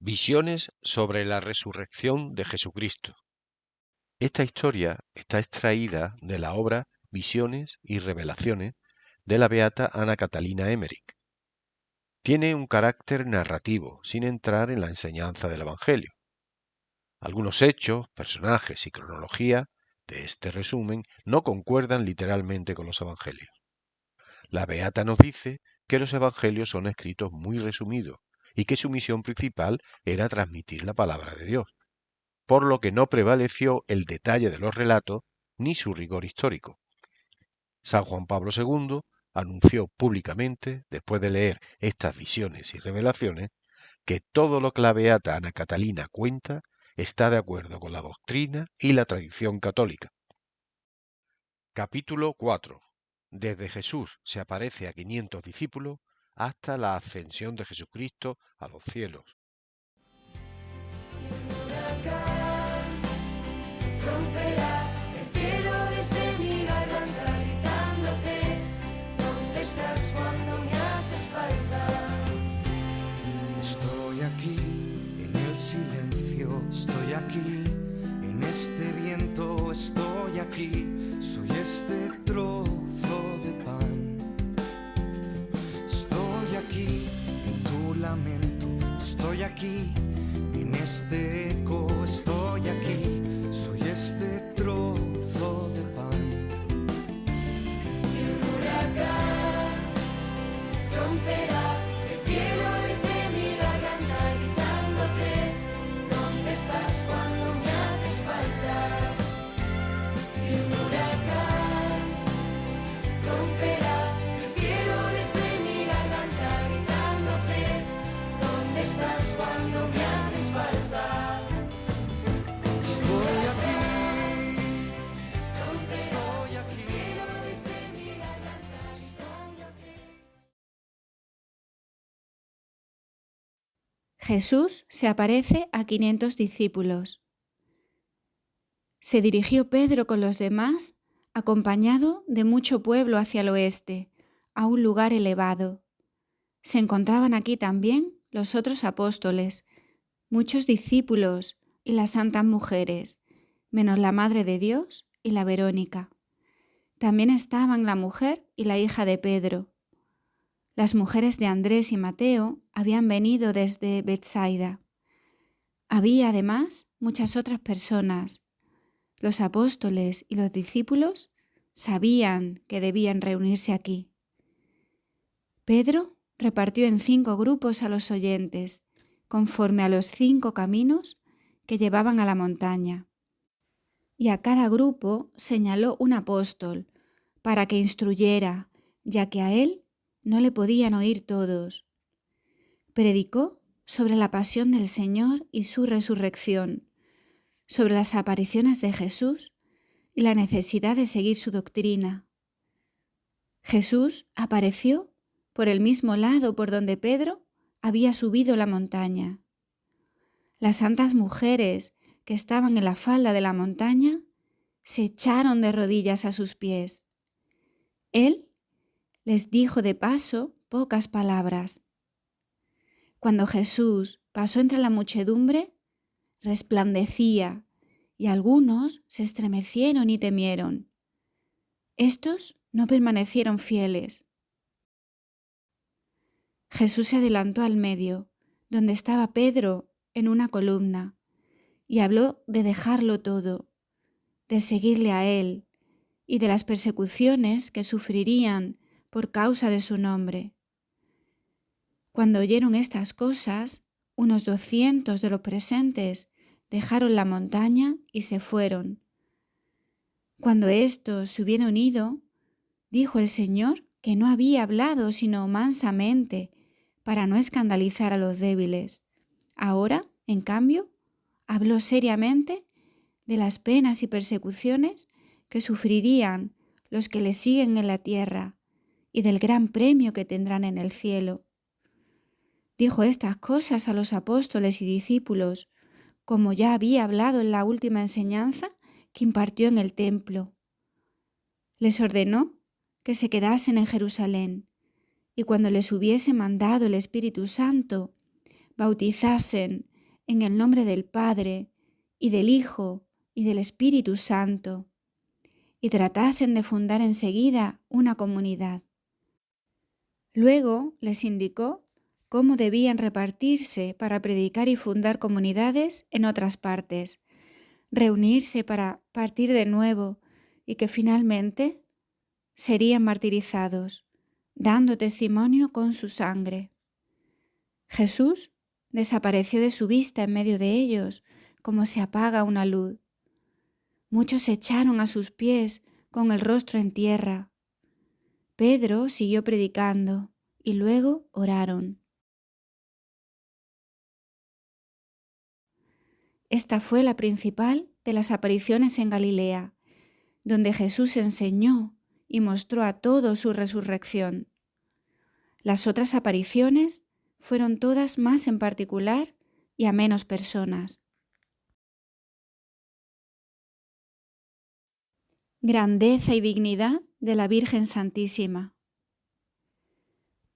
Visiones sobre la resurrección de Jesucristo. Esta historia está extraída de la obra Visiones y Revelaciones de la beata Ana Catalina Emmerich. Tiene un carácter narrativo, sin entrar en la enseñanza del Evangelio. Algunos hechos, personajes y cronología de este resumen no concuerdan literalmente con los Evangelios. La beata nos dice que los Evangelios son escritos muy resumidos y que su misión principal era transmitir la palabra de Dios, por lo que no prevaleció el detalle de los relatos ni su rigor histórico. San Juan Pablo II anunció públicamente, después de leer estas visiones y revelaciones, que todo lo que la beata Ana Catalina cuenta está de acuerdo con la doctrina y la tradición católica. Capítulo 4. Desde Jesús se aparece a 500 discípulos hasta la ascensión de Jesucristo a los cielos. Romperá el cielo desde mi garganta gritándote, ¿dónde estás cuando me haces falta? Estoy aquí en el silencio, estoy aquí en este viento, estoy aquí, soy este trozo de pan. Estoy aquí en tu lamento, estoy aquí en este eco, estoy aquí, soy este trozo de pan. Y un huracán romperá el cielo desde mi garganta gritándote, ¿dónde estás cuando me haces falta? Y un huracán romperá el cielo desde mi garganta gritándote, ¿dónde estás cuando me haces falta? Estoy aquí, Romperá estoy el aquí. cielo desde mi garganta, estoy aquí. Jesús se aparece a 500 discípulos. Se dirigió Pedro con los demás, acompañado de mucho pueblo hacia el oeste, a un lugar elevado. Se encontraban aquí también los otros apóstoles, muchos discípulos y las santas mujeres, menos la Madre de Dios y la Verónica. También estaban la mujer y la hija de Pedro. Las mujeres de Andrés y Mateo habían venido desde Betsaida. Había además muchas otras personas. Los apóstoles y los discípulos sabían que debían reunirse aquí. Pedro repartió en 5 grupos a los oyentes, conforme a los 5 caminos que llevaban a la montaña. Y a cada grupo señaló un apóstol para que instruyera, ya que a él no le podían oír todos. Predicó sobre la pasión del Señor y su resurrección, sobre las apariciones de Jesús y la necesidad de seguir su doctrina. Jesús apareció por el mismo lado por donde Pedro había subido la montaña. Las santas mujeres que estaban en la falda de la montaña se echaron de rodillas a sus pies. Él les dijo de paso pocas palabras. Cuando Jesús pasó entre la muchedumbre, resplandecía y algunos se estremecieron y temieron. Estos no permanecieron fieles. Jesús se adelantó al medio, donde estaba Pedro en una columna, y habló de dejarlo todo, de seguirle a él y de las persecuciones que sufrirían por causa de su nombre. Cuando oyeron estas cosas, unos 200 de los presentes dejaron la montaña y se fueron. Cuando estos se hubieron ido, dijo el Señor que no había hablado sino mansamente, para no escandalizar a los débiles. Ahora, en cambio, habló seriamente de las penas y persecuciones que sufrirían los que le siguen en la tierra y del gran premio que tendrán en el cielo. Dijo estas cosas a los apóstoles y discípulos, como ya había hablado en la última enseñanza que impartió en el templo. Les ordenó que se quedasen en Jerusalén y cuando les hubiese mandado el Espíritu Santo, bautizasen en el nombre del Padre, y del Hijo, y del Espíritu Santo, y tratasen de fundar enseguida una comunidad. Luego les indicó cómo debían repartirse para predicar y fundar comunidades en otras partes, reunirse para partir de nuevo y que finalmente serían martirizados, dando testimonio con su sangre. Jesús desapareció de su vista en medio de ellos, como se apaga una luz. Muchos se echaron a sus pies con el rostro en tierra. Pedro siguió predicando y luego oraron. Esta fue la principal de las apariciones en Galilea, donde Jesús enseñó y mostró a todos su resurrección. Las otras apariciones fueron todas más en particular y a menos personas. Grandeza y dignidad de la Virgen Santísima.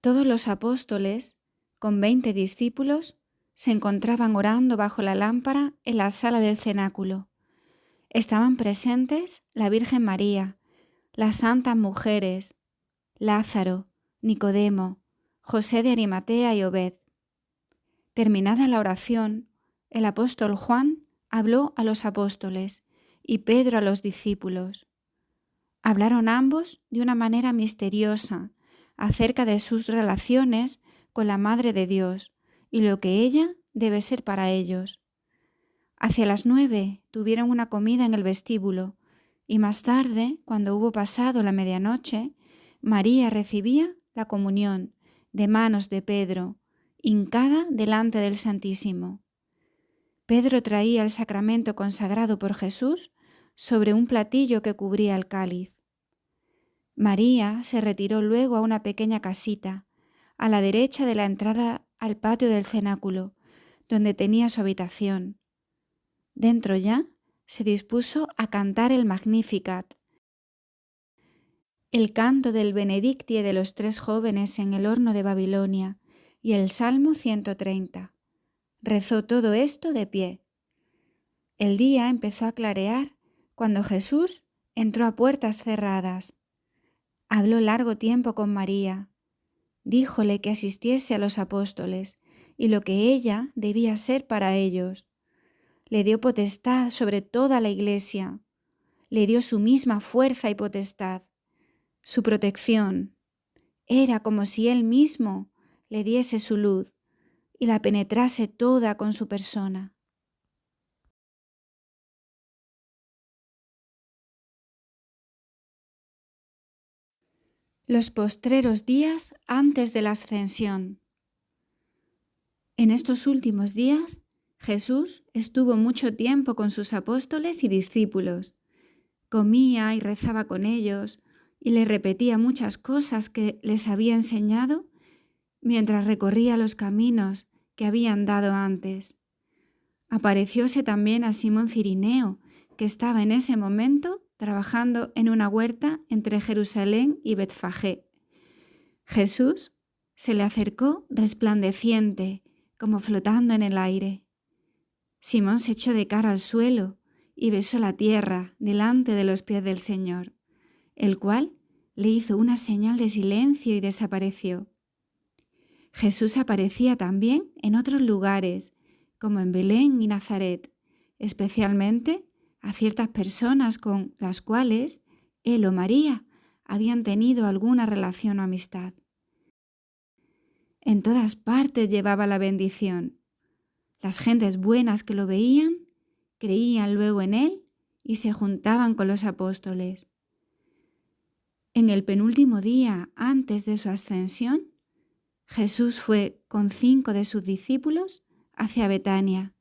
Todos los apóstoles, con 20 discípulos, se encontraban orando bajo la lámpara en la sala del cenáculo. Estaban presentes la Virgen María, las santas mujeres, Lázaro, Nicodemo, José de Arimatea y Obed. Terminada la oración, el apóstol Juan habló a los apóstoles y Pedro a los discípulos. Hablaron ambos de una manera misteriosa acerca de sus relaciones con la Madre de Dios y lo que ella debe ser para ellos. Hacia las 9 tuvieron una comida en el vestíbulo y más tarde, cuando hubo pasado la medianoche, María recibía la comunión de manos de Pedro, hincada delante del Santísimo. Pedro traía el sacramento consagrado por Jesús sobre un platillo que cubría el cáliz. María se retiró luego a una pequeña casita, a la derecha de la entrada al patio del cenáculo, donde tenía su habitación. Dentro ya se dispuso a cantar el Magnificat, el canto del Benedictie de los 3 jóvenes en el horno de Babilonia y el Salmo 130. Rezó todo esto de pie. El día empezó a clarear cuando Jesús entró a puertas cerradas. Habló largo tiempo con María. Díjole que asistiese a los apóstoles y lo que ella debía ser para ellos. Le dio potestad sobre toda la Iglesia. Le dio su misma fuerza y potestad, su protección. Era como si él mismo le diese su luz y la penetrase toda con su persona. Los postreros días antes de la ascensión. En estos últimos días, Jesús estuvo mucho tiempo con sus apóstoles y discípulos. Comía y rezaba con ellos y les repetía muchas cosas que les había enseñado mientras recorría los caminos que había andado antes. Aparecióse también a Simón Cirineo, que estaba en ese momento trabajando en una huerta entre Jerusalén y Betfagé. Jesús se le acercó resplandeciente, como flotando en el aire. Simón se echó de cara al suelo y besó la tierra delante de los pies del Señor, el cual le hizo una señal de silencio y desapareció. Jesús aparecía también en otros lugares, como en Belén y Nazaret, especialmente a ciertas personas con las cuales él o María habían tenido alguna relación o amistad. En todas partes llevaba la bendición. Las gentes buenas que lo veían, creían luego en él y se juntaban con los apóstoles. En el penúltimo día antes de su ascensión, Jesús fue con 5 de sus discípulos hacia Betania,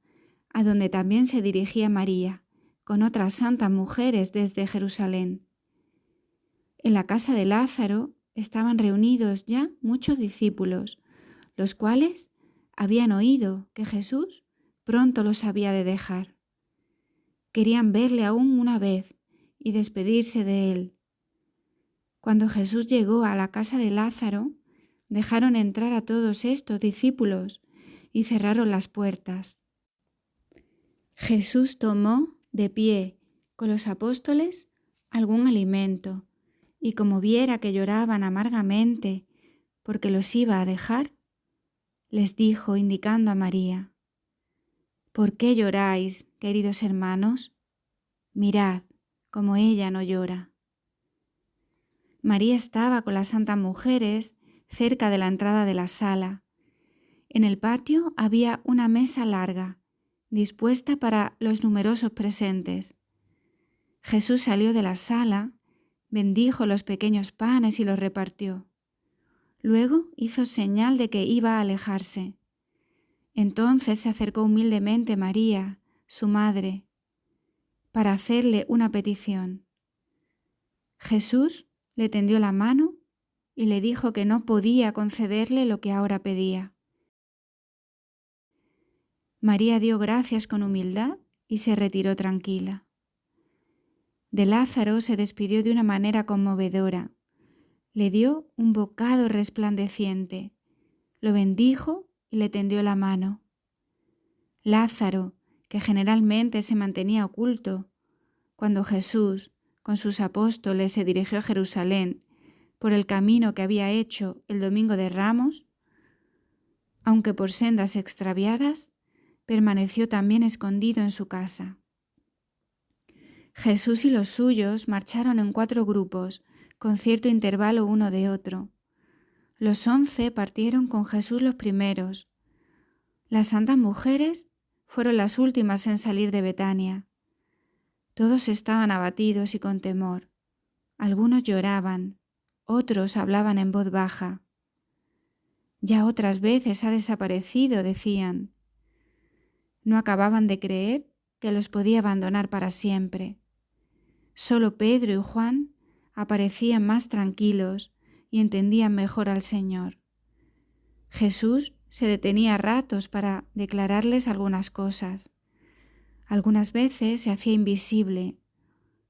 a donde también se dirigía María, con otras santas mujeres desde Jerusalén. En la casa de Lázaro estaban reunidos ya muchos discípulos, los cuales habían oído que Jesús pronto los había de dejar. Querían verle aún una vez y despedirse de él. Cuando Jesús llegó a la casa de Lázaro, dejaron entrar a todos estos discípulos y cerraron las puertas. Jesús tomó de pie con los apóstoles algún alimento y como viera que lloraban amargamente porque los iba a dejar, les dijo indicando a María: ¿Por qué lloráis, queridos hermanos? Mirad como ella no llora. María estaba con las santas mujeres cerca de la entrada de la sala. En el patio había una mesa larga, dispuesta para los numerosos presentes. Jesús salió de la sala, bendijo los pequeños panes y los repartió. Luego hizo señal de que iba a alejarse. Entonces se acercó humildemente María, su madre, para hacerle una petición. Jesús le tendió la mano y le dijo que no podía concederle lo que ahora pedía. María dio gracias con humildad y se retiró tranquila. De Lázaro se despidió de una manera conmovedora. Le dio un bocado resplandeciente, lo bendijo y le tendió la mano. Lázaro, que generalmente se mantenía oculto, cuando Jesús, con sus apóstoles, se dirigió a Jerusalén por el camino que había hecho el Domingo de Ramos, aunque por sendas extraviadas, permaneció también escondido en su casa. Jesús y los suyos marcharon en 4 grupos, con cierto intervalo uno de otro. Los 11 partieron con Jesús los primeros. Las santas mujeres fueron las últimas en salir de Betania. Todos estaban abatidos y con temor. Algunos lloraban, otros hablaban en voz baja. Ya otras veces ha desaparecido, decían. No acababan de creer que los podía abandonar para siempre. Solo Pedro y Juan aparecían más tranquilos y entendían mejor al Señor. Jesús se detenía a ratos para declararles algunas cosas. Algunas veces se hacía invisible.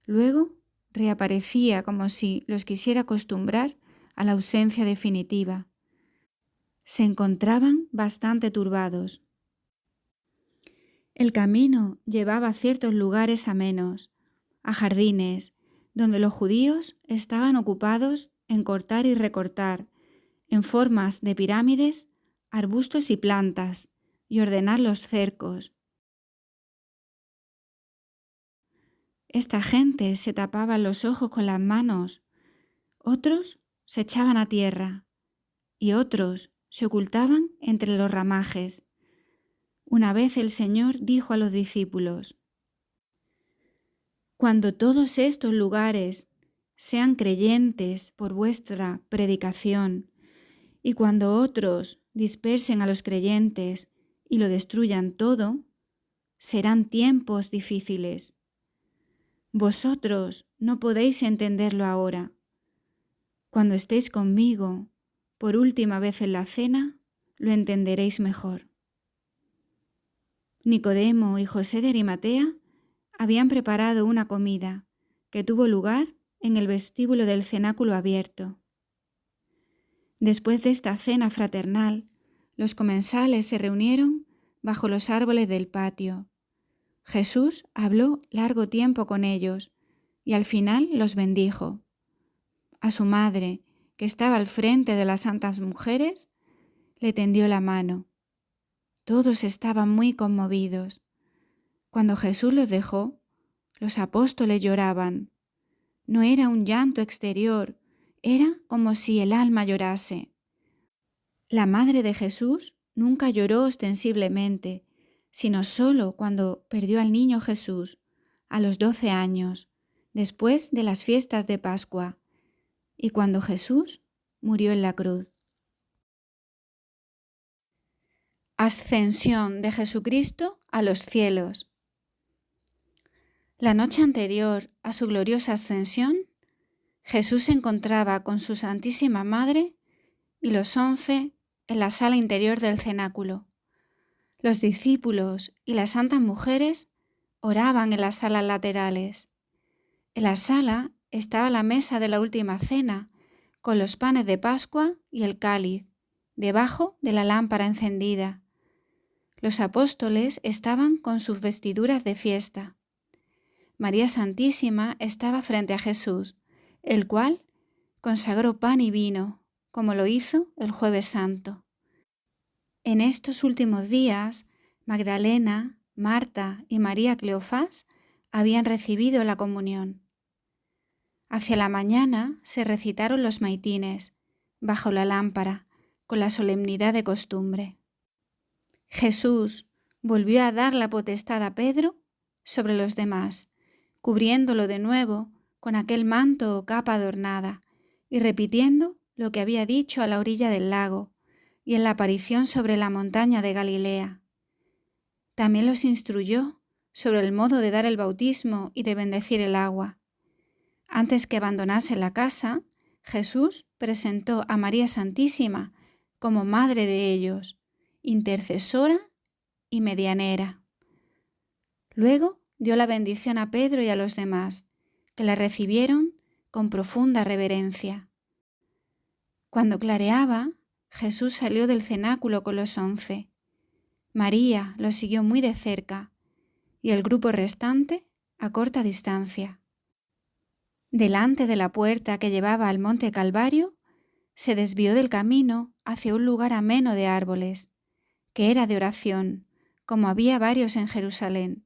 Luego reaparecía como si los quisiera acostumbrar a la ausencia definitiva. Se encontraban bastante turbados. El camino llevaba a ciertos lugares amenos, a jardines, donde los judíos estaban ocupados en cortar y recortar, en formas de pirámides, arbustos y plantas, y ordenar los cercos. Esta gente se tapaba los ojos con las manos, otros se echaban a tierra, y otros se ocultaban entre los ramajes. Una vez el Señor dijo a los discípulos: Cuando todos estos lugares sean creyentes por vuestra predicación, y cuando otros dispersen a los creyentes y lo destruyan todo, serán tiempos difíciles. Vosotros no podéis entenderlo ahora. Cuando estéis conmigo por última vez en la cena, lo entenderéis mejor. Nicodemo y José de Arimatea habían preparado una comida que tuvo lugar en el vestíbulo del cenáculo abierto. Después de esta cena fraternal, los comensales se reunieron bajo los árboles del patio. Jesús habló largo tiempo con ellos y al final los bendijo. A su madre, que estaba al frente de las santas mujeres, le tendió la mano. Todos estaban muy conmovidos. Cuando Jesús los dejó, los apóstoles lloraban. No era un llanto exterior, era como si el alma llorase. La madre de Jesús nunca lloró ostensiblemente, sino solo cuando perdió al niño Jesús, a los 12 años, después de las fiestas de Pascua, y cuando Jesús murió en la cruz. Ascensión de Jesucristo a los cielos. La noche anterior a su gloriosa ascensión, Jesús se encontraba con su Santísima Madre y los 11 en la sala interior del cenáculo. Los discípulos y las santas mujeres oraban en las salas laterales. En la sala estaba la mesa de la última cena, con los panes de Pascua y el cáliz, debajo de la lámpara encendida. Los apóstoles estaban con sus vestiduras de fiesta. María Santísima estaba frente a Jesús, el cual consagró pan y vino, como lo hizo el Jueves Santo. En estos últimos días, Magdalena, Marta y María Cleofás habían recibido la comunión. Hacia la mañana se recitaron los maitines, bajo la lámpara, con la solemnidad de costumbre. Jesús volvió a dar la potestad a Pedro sobre los demás, cubriéndolo de nuevo con aquel manto o capa adornada y repitiendo lo que había dicho a la orilla del lago y en la aparición sobre la montaña de Galilea. También los instruyó sobre el modo de dar el bautismo y de bendecir el agua. Antes que abandonase la casa, Jesús presentó a María Santísima como madre de ellos, intercesora y medianera. Luego dio la bendición a Pedro y a los demás, que la recibieron con profunda reverencia. Cuando clareaba, Jesús salió del cenáculo con los 11. María lo siguió muy de cerca y el grupo restante a corta distancia. Delante de la puerta que llevaba al monte Calvario, se desvió del camino hacia un lugar ameno de árboles, que era de oración, como había varios en Jerusalén.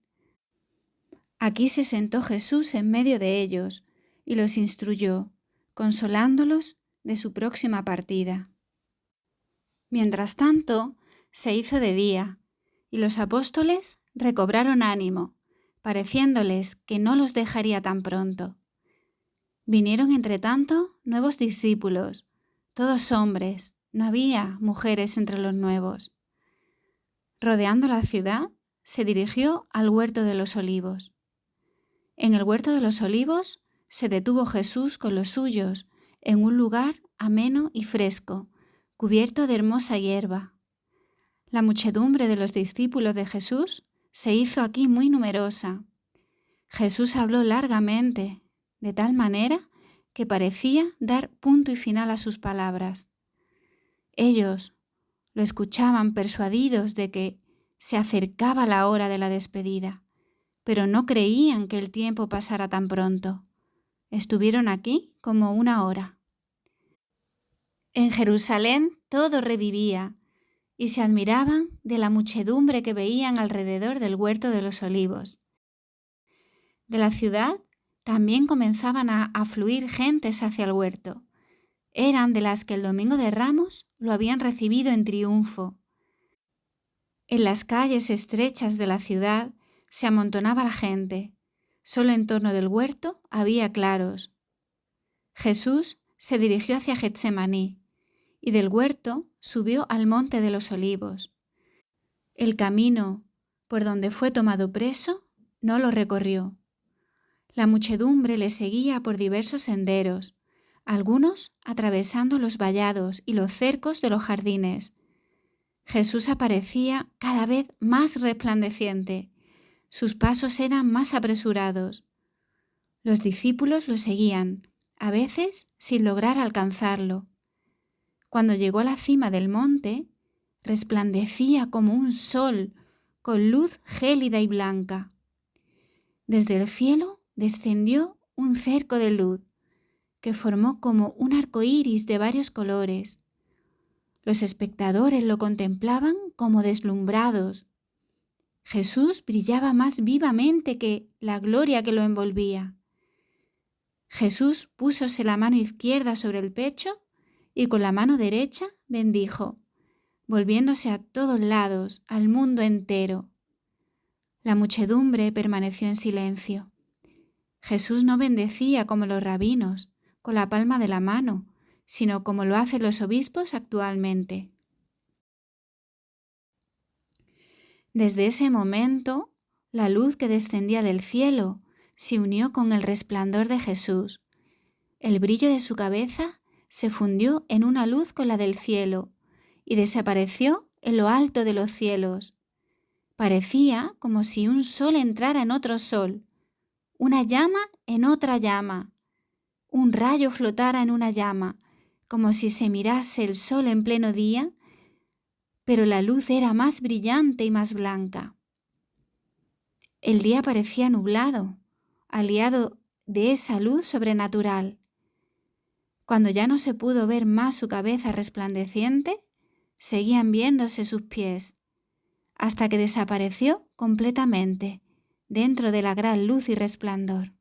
Aquí se sentó Jesús en medio de ellos y los instruyó, consolándolos de su próxima partida. Mientras tanto, se hizo de día, y los apóstoles recobraron ánimo, pareciéndoles que no los dejaría tan pronto. Vinieron entretanto nuevos discípulos, todos hombres, no había mujeres entre los nuevos. Rodeando la ciudad, se dirigió al huerto de los olivos. En el huerto de los olivos se detuvo Jesús con los suyos en un lugar ameno y fresco, cubierto de hermosa hierba. La muchedumbre de los discípulos de Jesús se hizo aquí muy numerosa. Jesús habló largamente, de tal manera que parecía dar punto y final a sus palabras. Ellos lo escuchaban persuadidos de que se acercaba la hora de la despedida, pero no creían que el tiempo pasara tan pronto. Estuvieron aquí como una hora. En Jerusalén todo revivía y se admiraban de la muchedumbre que veían alrededor del huerto de los olivos. De la ciudad también comenzaban a afluir gentes hacia el huerto. Eran de las que el domingo de Ramos lo habían recibido en triunfo. En las calles estrechas de la ciudad se amontonaba la gente. Solo en torno del huerto había claros. Jesús se dirigió hacia Getsemaní y del huerto subió al monte de los olivos. El camino por donde fue tomado preso no lo recorrió. La muchedumbre le seguía por diversos senderos, algunos atravesando los vallados y los cercos de los jardines. Jesús aparecía cada vez más resplandeciente. Sus pasos eran más apresurados. Los discípulos lo seguían, a veces sin lograr alcanzarlo. Cuando llegó a la cima del monte, resplandecía como un sol, con luz gélida y blanca. Desde el cielo descendió un cerco de luz, que formó como un arco iris de varios colores. Los espectadores lo contemplaban como deslumbrados. Jesús brillaba más vivamente que la gloria que lo envolvía. Jesús púsose la mano izquierda sobre el pecho y con la mano derecha bendijo, volviéndose a todos lados, al mundo entero. La muchedumbre permaneció en silencio. Jesús no bendecía como los rabinos, con la palma de la mano, sino como lo hacen los obispos actualmente. Desde ese momento, la luz que descendía del cielo se unió con el resplandor de Jesús. El brillo de su cabeza se fundió en una luz con la del cielo y desapareció en lo alto de los cielos. Parecía como si un sol entrara en otro sol, una llama en otra llama, un rayo flotara en una llama, como si se mirase el sol en pleno día, pero la luz era más brillante y más blanca. El día parecía nublado, aliado de esa luz sobrenatural. Cuando ya no se pudo ver más su cabeza resplandeciente, seguían viéndose sus pies, hasta que desapareció completamente dentro de la gran luz y resplandor.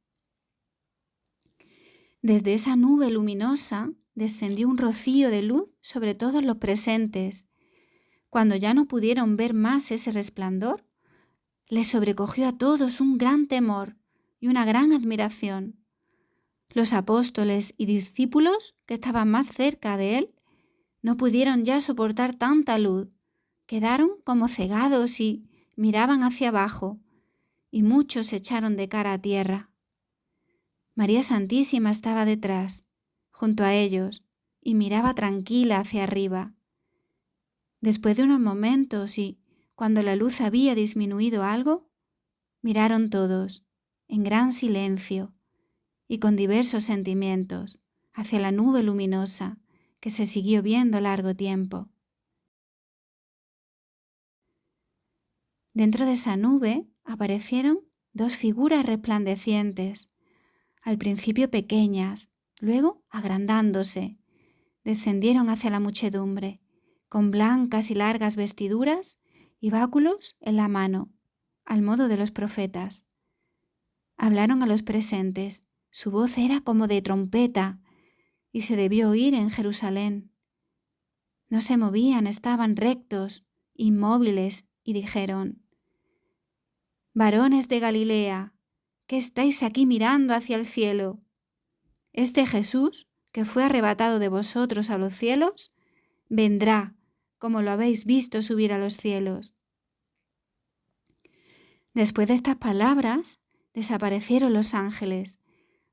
Desde esa nube luminosa descendió un rocío de luz sobre todos los presentes. Cuando ya no pudieron ver más ese resplandor, les sobrecogió a todos un gran temor y una gran admiración. Los apóstoles y discípulos que estaban más cerca de él no pudieron ya soportar tanta luz, quedaron como cegados y miraban hacia abajo, y muchos se echaron de cara a tierra. María Santísima estaba detrás, junto a ellos, y miraba tranquila hacia arriba. Después de unos momentos y cuando la luz había disminuido algo, miraron todos, en gran silencio y con diversos sentimientos, hacia la nube luminosa que se siguió viendo largo tiempo. Dentro de esa nube aparecieron dos figuras resplandecientes, al principio pequeñas, luego agrandándose, descendieron hacia la muchedumbre, con blancas y largas vestiduras y báculos en la mano, al modo de los profetas. Hablaron a los presentes, su voz era como de trompeta, y se debió oír en Jerusalén. No se movían, estaban rectos, inmóviles, y dijeron: «Varones de Galilea, ¿qué estáis aquí mirando hacia el cielo? Este Jesús, que fue arrebatado de vosotros a los cielos, vendrá, como lo habéis visto subir a los cielos». Después de estas palabras, desaparecieron los ángeles,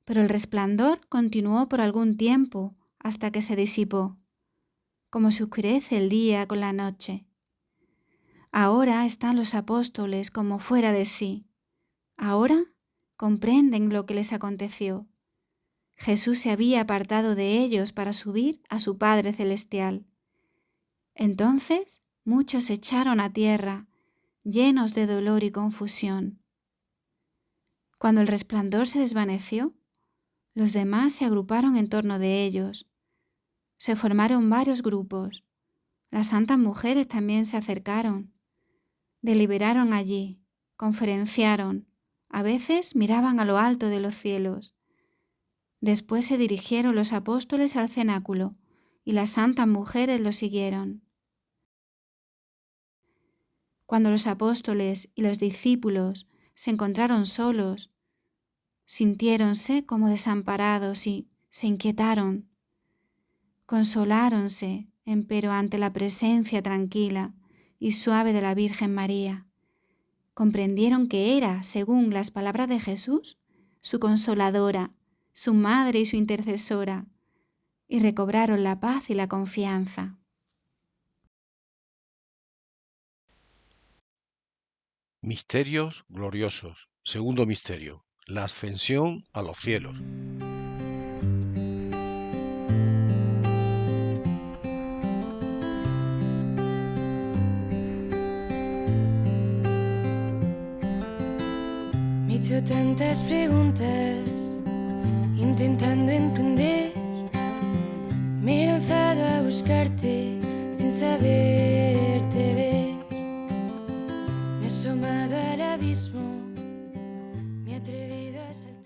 pero el resplandor continuó por algún tiempo hasta que se disipó, como se oscurece el día con la noche. Ahora están los apóstoles como fuera de sí. Ahora comprenden lo que les aconteció. Jesús se había apartado de ellos para subir a su Padre Celestial. Entonces muchos se echaron a tierra, llenos de dolor y confusión. Cuando el resplandor se desvaneció, los demás se agruparon en torno de ellos. Se formaron varios grupos. Las santas mujeres también se acercaron. Deliberaron allí, conferenciaron, a veces miraban a lo alto de los cielos. Después se dirigieron los apóstoles al cenáculo y las santas mujeres los siguieron. Cuando los apóstoles y los discípulos se encontraron solos, sintiéronse como desamparados y se inquietaron. Consoláronse, empero ante la presencia tranquila y suave de la Virgen María. Comprendieron que era, según las palabras de Jesús, su consoladora, su madre y su intercesora, y recobraron la paz y la confianza. Misterios gloriosos. Segundo misterio, la ascensión a los cielos. Me he hecho tantas preguntas, intentando entender. Me he lanzado a buscarte sin saberte ver. Me he asomado al abismo, me he atrevido a saltar.